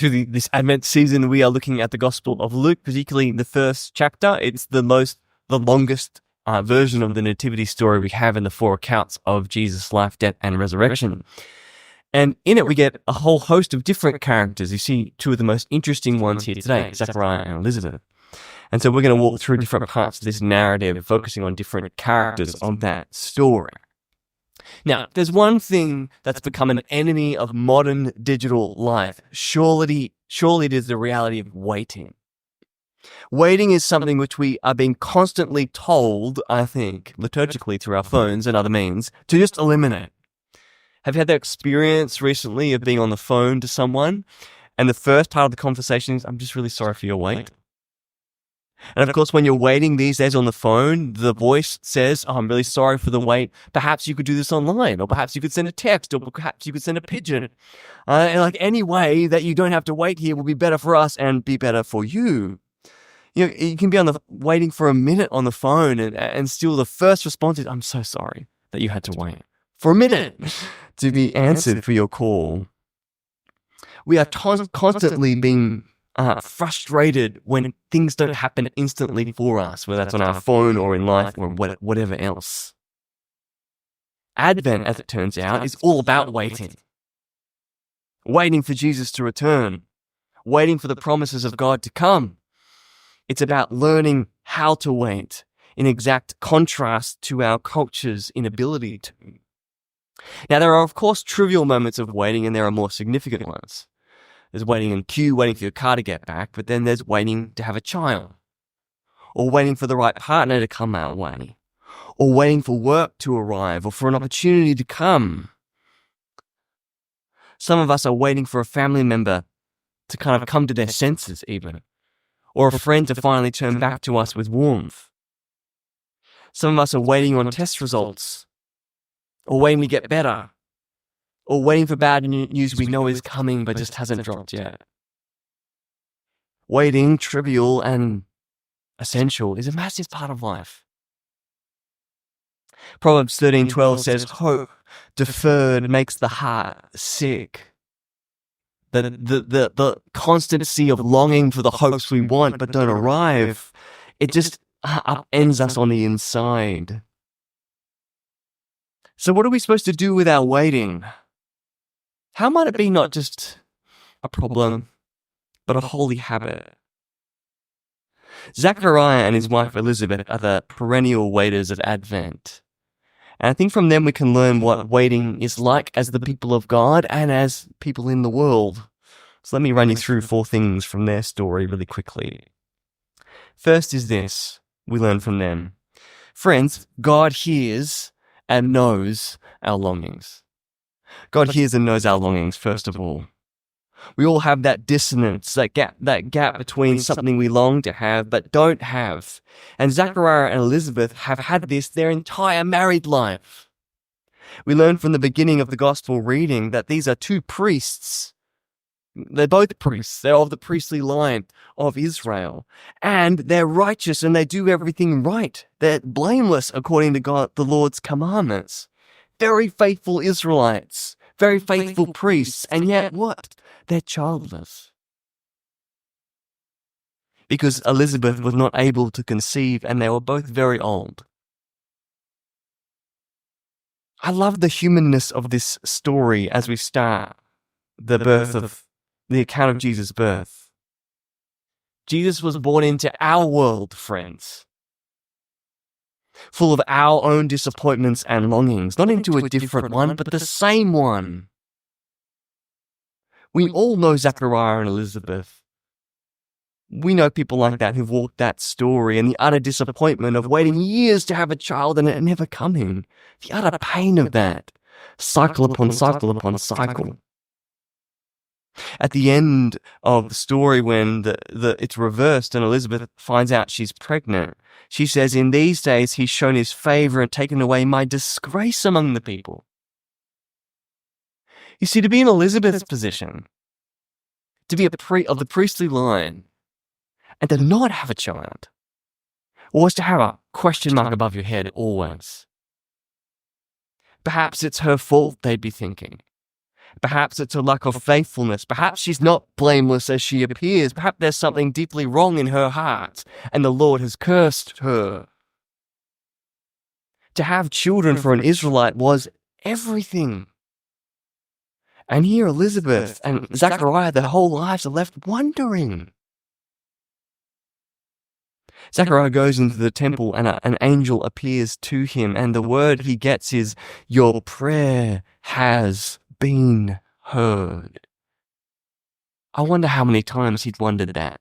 Through this Advent season, we are looking at the Gospel of Luke, particularly the first chapter. It's the longest version of the nativity story we have in the four accounts of Jesus' life, death, and resurrection. And in it, we get a whole host of different characters. You see two of the most interesting ones here today, Zechariah and Elizabeth. And so we're going to walk through different parts of this narrative, focusing on different characters of that story. Now, there's one thing that's become an enemy of modern digital life. Surely it is the reality of waiting. Waiting is something which we are being constantly told, I think, liturgically through our phones and other means, to just eliminate. Have you had that experience recently of being on the phone to someone, and the first part of the conversation is, "I'm just really sorry for your wait"? And of course, when you're waiting these days on the phone, the voice says, "Oh, I'm really sorry for the wait. Perhaps you could do this online, or perhaps you could send a text, or perhaps you could send a pigeon. And like any way that you don't have to wait here will be better for us and be better for you." You know, you can be waiting for a minute on the phone, and still the first response is, "I'm so sorry that you had to wait for a minute to be answered for your call." We are constantly being frustrated when things don't happen instantly for us, whether that's on our phone or in life or whatever else. Advent, as it turns out, is all about waiting. Waiting for Jesus to return. Waiting for the promises of God to come. It's about learning how to wait, in exact contrast to our culture's inability to. Now, there are, of course, trivial moments of waiting, and there are more significant ones. There's waiting in queue, waiting for your car to get back, but then there's waiting to have a child, or waiting for the right partner to come our way, or waiting for work to arrive, or for an opportunity to come. Some of us are waiting for a family member to kind of come to their senses even, or a friend to finally turn back to us with warmth. Some of us are waiting on test results, or waiting to get better, or waiting for bad news we know is coming but just hasn't dropped yet. Waiting, trivial and essential, is a massive part of life. Proverbs 13:12 says, "Hope deferred makes the heart sick." The constancy of longing for the hopes we want but don't arrive, it just upends us on the inside. So what are we supposed to do with our waiting? How might it be not just a problem, but a holy habit? Zechariah and his wife Elizabeth are the perennial waiters of Advent. And I think from them we can learn what waiting is like as the people of God and as people in the world. So let me run you through 4 things from their story really quickly. First is this, we learn from them. Friends, God hears and knows our longings. God hears and knows our longings, first of all. We all have that dissonance, that gap between something we long to have but don't have. And Zechariah and Elizabeth have had this their entire married life. We learn from the beginning of the gospel reading that these are 2 priests. They're both priests. They're of the priestly line of Israel. And they're righteous and they do everything right. They're blameless according to God, the Lord's commandments. Very faithful Israelites, very faithful priests, and yet what? They're childless. Because Elizabeth was not able to conceive and they were both very old. I love the humanness of this story as we start the account of Jesus' birth. Jesus was born into our world, friends. Full of our own disappointments and longings, not into a different one, but the same one. We all know Zechariah and Elizabeth. We know people like that who've walked that story and the utter disappointment of waiting years to have a child and it never coming. The utter pain of that. Cycle upon cycle upon cycle. At the end of the story, when it's reversed and Elizabeth finds out she's pregnant, she says, "In these days he's shown his favor and taken away my disgrace among the people." You see, to be in Elizabeth's position, to be of the priestly line, and to not have a child, was to have a question mark above your head always. Perhaps it's her fault, they'd be thinking. Perhaps it's a lack of faithfulness. Perhaps she's not blameless as she appears. Perhaps there's something deeply wrong in her heart, and the Lord has cursed her. To have children for an Israelite was everything. And here Elizabeth and Zechariah, their whole lives are left wondering. Zechariah goes into the temple and an angel appears to him, and the word he gets is, "Your prayer has been heard." I wonder how many times he'd wondered that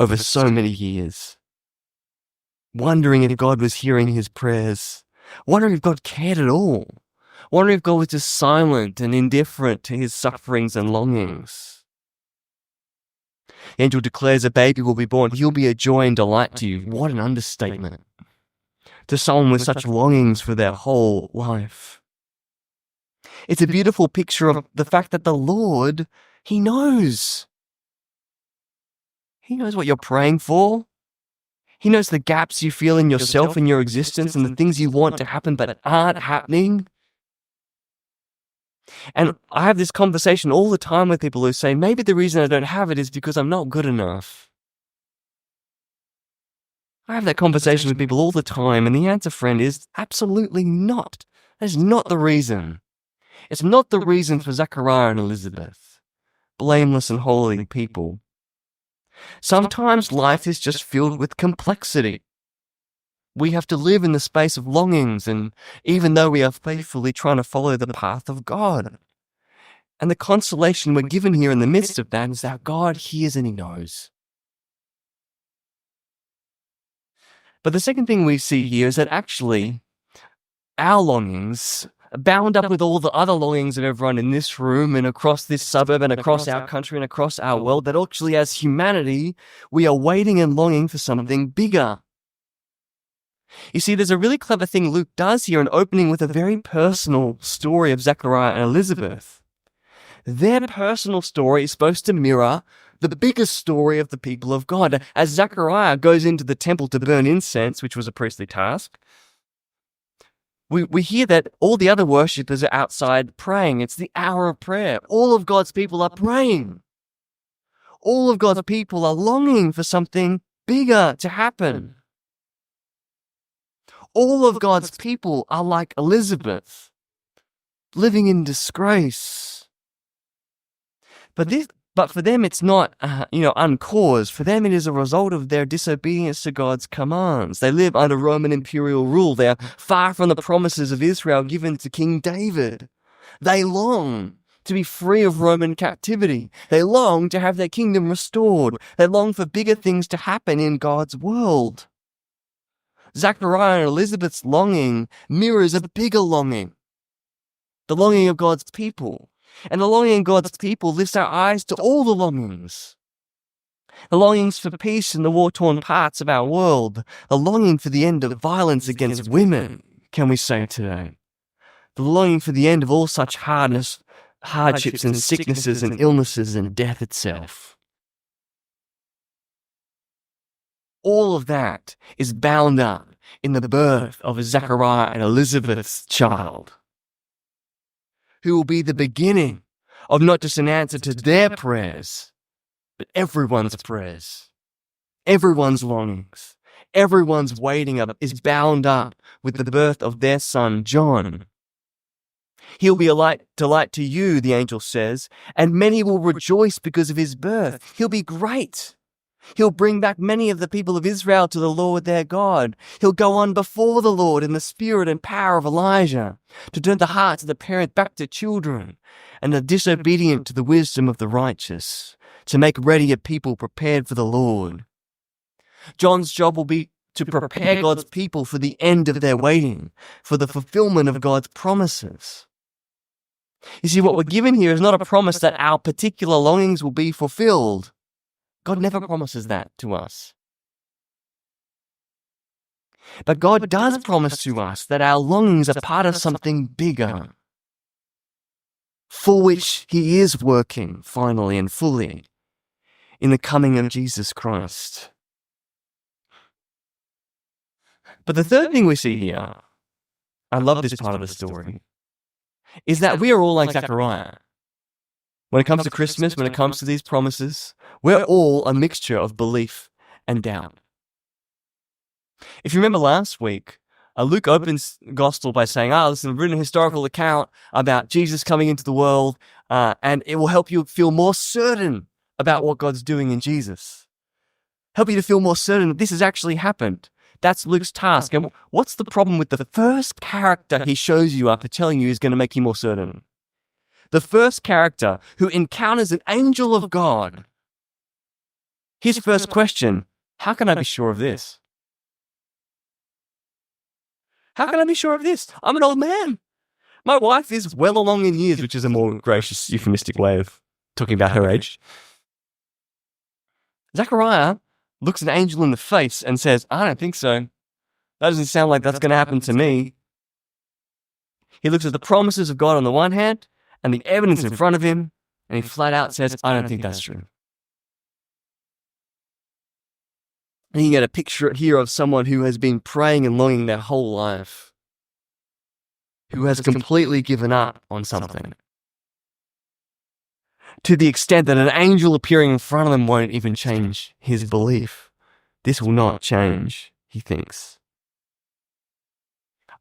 over so many years. Wondering if God was hearing his prayers. Wondering if God cared at all. Wondering if God was just silent and indifferent to his sufferings and longings. The angel declares a baby will be born. He'll be a joy and delight to you. What an understatement. To someone with such longings for their whole life. It's a beautiful picture of the fact that the Lord, he knows. He knows what you're praying for. He knows the gaps you feel in yourself and your existence and the things you want to happen but aren't happening. And I have this conversation all the time with people who say, maybe the reason I don't have it is because I'm not good enough. I have that conversation with people all the time, and the answer, friend, is absolutely not. That's not the reason. It's not the reason for Zechariah and Elizabeth, blameless and holy people. Sometimes life is just filled with complexity. We have to live in the space of longings, and even though we are faithfully trying to follow the path of God. And the consolation we're given here in the midst of that is that God hears and he knows. But the second thing we see here is that actually our longings are bound up with all the other longings of everyone in this room and across this suburb and across our country and across our world, that actually as humanity, we are waiting and longing for something bigger. You see, there's a really clever thing Luke does here in opening with a very personal story of Zechariah and Elizabeth. Their personal story is supposed to mirror the biggest story of the people of God. As Zechariah goes into the temple to burn incense, which was a priestly task, we hear that all the other worshippers are outside praying. It's the hour of prayer. All of God's people are praying. All of God's people are longing for something bigger to happen. All of God's people are like Elizabeth, living in disgrace. But for them, it's not, uncaused. For them, it is a result of their disobedience to God's commands. They live under Roman imperial rule. They are far from the promises of Israel given to King David. They long to be free of Roman captivity. They long to have their kingdom restored. They long for bigger things to happen in God's world. Zechariah and Elizabeth's longing mirrors a bigger longing, the longing of God's people. And the longing of God's people lifts our eyes to all the longings. The longings for peace in the war-torn parts of our world. The longing for the end of violence against women, can we say today. The longing for the end of all such hardships and sicknesses and illnesses and death itself. All of that is bound up in the birth of Zechariah and Elizabeth's child, who will be the beginning of not just an answer to their prayers, but everyone's prayers, everyone's longings, everyone's waiting up is bound up with the birth of their son, John. He'll be a delight to you, the angel says, and many will rejoice because of his birth. He'll be great. He'll bring back many of the people of Israel to the Lord their God. He'll go on before the Lord in the spirit and power of Elijah to turn the hearts of the parent back to children and the disobedient to the wisdom of the righteous, to make ready a people prepared for the Lord. John's job will be to prepare God's people for the end of their waiting, for the fulfillment of God's promises. You see, what we're given here is not a promise that our particular longings will be fulfilled. God never promises that to us. But God does promise to us that our longings are part of something bigger, for which he is working finally and fully in the coming of Jesus Christ. But the third thing we see here, I love this part of the story, is that we are all like Zechariah. When it comes to Christmas, when it comes to these promises, we're all a mixture of belief and doubt. If you remember last week, Luke opens the gospel by saying, this is a written historical account about Jesus coming into the world, and it will help you feel more certain about what God's doing in Jesus. Help you to feel more certain that this has actually happened. That's Luke's task. And what's the problem with the first character he shows you after telling you is going to make you more certain? The first character who encounters an angel of God. His first question, how can I be sure of this? How can I be sure of this? I'm an old man. My wife is well along in years, which is a more gracious, euphemistic way of talking about her age. Zechariah looks an angel in the face and says, I don't think so. That doesn't sound like that's going to happen to me. He looks at the promises of God on the one hand and the evidence in front of him, and he flat out says, I don't think that's true. And you get a picture here of someone who has been praying and longing their whole life, who has completely given up on something, to the extent that an angel appearing in front of them won't even change his belief. This will not change, he thinks.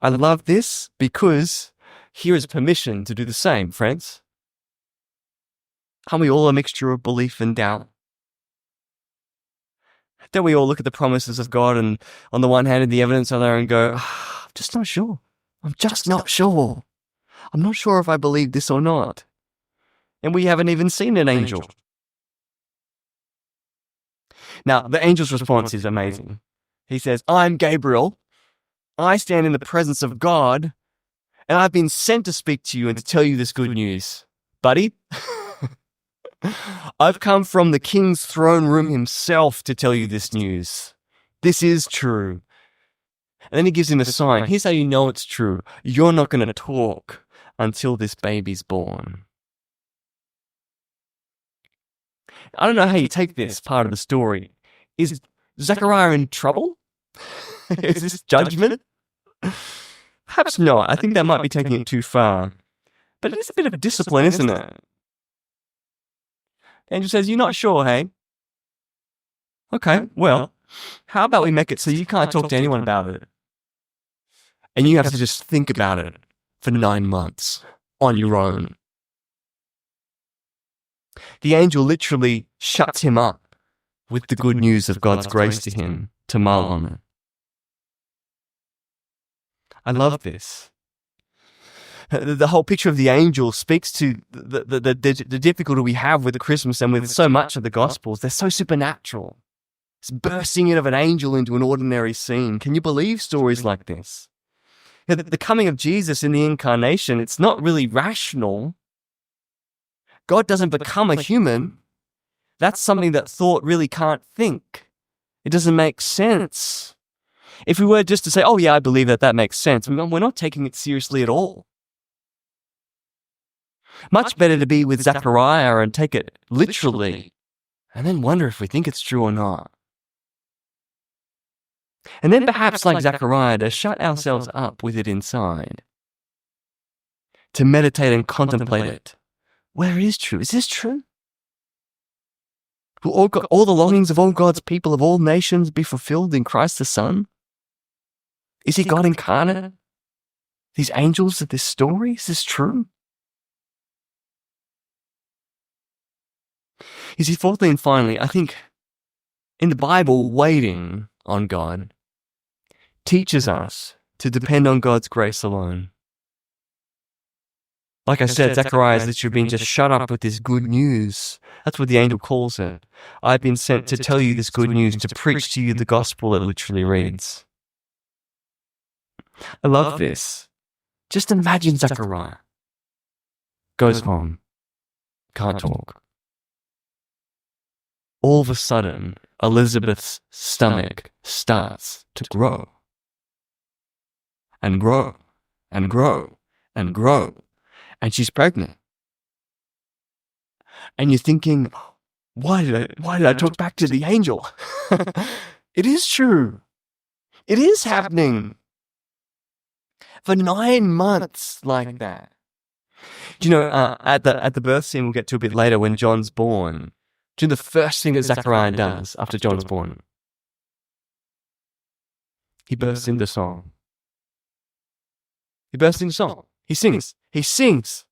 I love this because here is permission to do the same, friends. Aren't we all a mixture of belief and doubt? Don't we all look at the promises of God and on the one hand and the evidence on there and go, I'm just not sure. I'm just not sure. I'm not sure if I believe this or not. And we haven't even seen an angel. Now, the angel's response is amazing. He says, I'm Gabriel. I stand in the presence of God, and I've been sent to speak to you and to tell you this good news. Buddy, I've come from the king's throne room himself to tell you this news. This is true. And then he gives him a sign. Here's how you know it's true. You're not going to talk until this baby's born. I don't know how you take this part of the story. Is Zechariah in trouble? Is this judgment? Perhaps not. I think that might be taking it too far. But it is a bit of a discipline, isn't it? The angel says, you're not sure, hey? Okay, well, how about we make it so you can't talk to anyone about it? And you have to just think about it for 9 months on your own. The angel literally shuts him up with the good news of God's grace to him to mull on it. I love this. The whole picture of the angel speaks to the difficulty we have with the Christmas and with so much of the Gospels. They're so supernatural. It's bursting in of an angel into an ordinary scene. Can you believe stories like this? The coming of Jesus in the incarnation, it's not really rational. God doesn't become a human. That's something that thought really can't think. It doesn't make sense. If we were just to say, oh yeah, I believe that makes sense, we're not taking it seriously at all. Much better to be with Zechariah and take it literally, and then wonder if we think it's true or not. And then perhaps, like Zechariah, to shut ourselves up with it inside, to meditate and contemplate it. Where it is true? Is this true? Will all the longings of all God's people of all nations be fulfilled in Christ the Son? Is he God incarnate? These angels of this story, is this true? You see, fourthly and finally, I think in the Bible, waiting on God teaches us to depend on God's grace alone. Like I said, Zechariah has literally been just shut up with this good news. That's what the angel calls it. I've been sent to tell you this good news, to preach to you the gospel, it literally reads. I love this. Just imagine Zechariah goes home, can't talk. All of a sudden, Elizabeth's stomach starts to grow. And grow, and grow, and grow. And she's pregnant. And you're thinking, why did I talk back to the angel? It is true. It is happening. For 9 months like that. Do you know, at the birth scene we'll get to a bit later when John's born, do you know the first thing that Zechariah does after John's born? He bursts into song. He bursts into song. He sings. He sings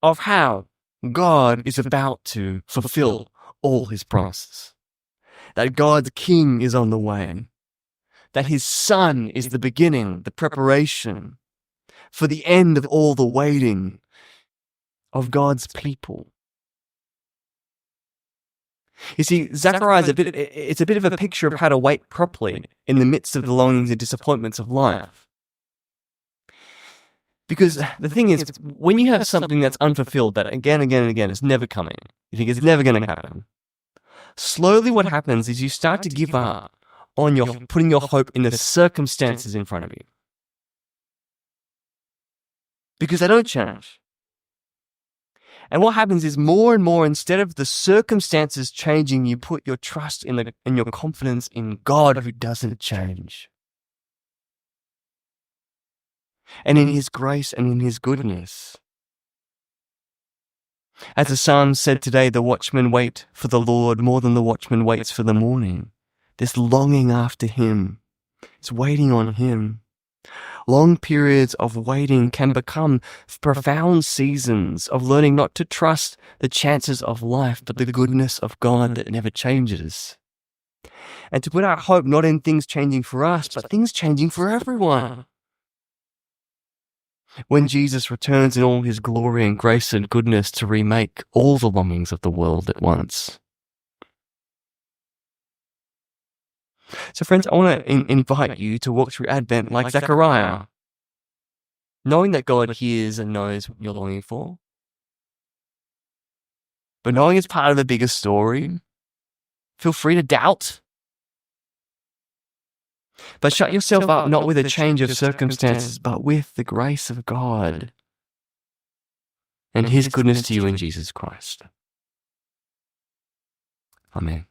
of how God is about to fulfill all his promises. That God's king is on the way. That his son is the beginning, the preparation for the end of all the waiting of God's people. You see, Zechariah is it's a bit of a picture of how to wait properly in the midst of the longings and disappointments of life. Because the thing is, when you have something that's unfulfilled, that again and again is never coming, you think it's never going to happen, slowly what happens is you start to give up on putting your hope in the circumstances in front of you. Because they don't change. And what happens is more and more, instead of the circumstances changing, you put your trust and your confidence in God who doesn't change. And in his grace and in his goodness. As the psalm said today, the watchmen wait for the Lord more than the watchman waits for the morning. This longing after him. It's waiting on him. Long periods of waiting can become profound seasons of learning not to trust the chances of life, but the goodness of God that never changes. And to put our hope not in things changing for us, but things changing for everyone. When Jesus returns in all his glory and grace and goodness to remake all the longings of the world at once. So friends, I want to invite you to walk through Advent like Zechariah, knowing that God hears and knows what you're longing for, but knowing it's part of a bigger story. Feel free to doubt, but shut yourself up not with a change of circumstances, but with the grace of God and his goodness to you in Jesus Christ. Amen.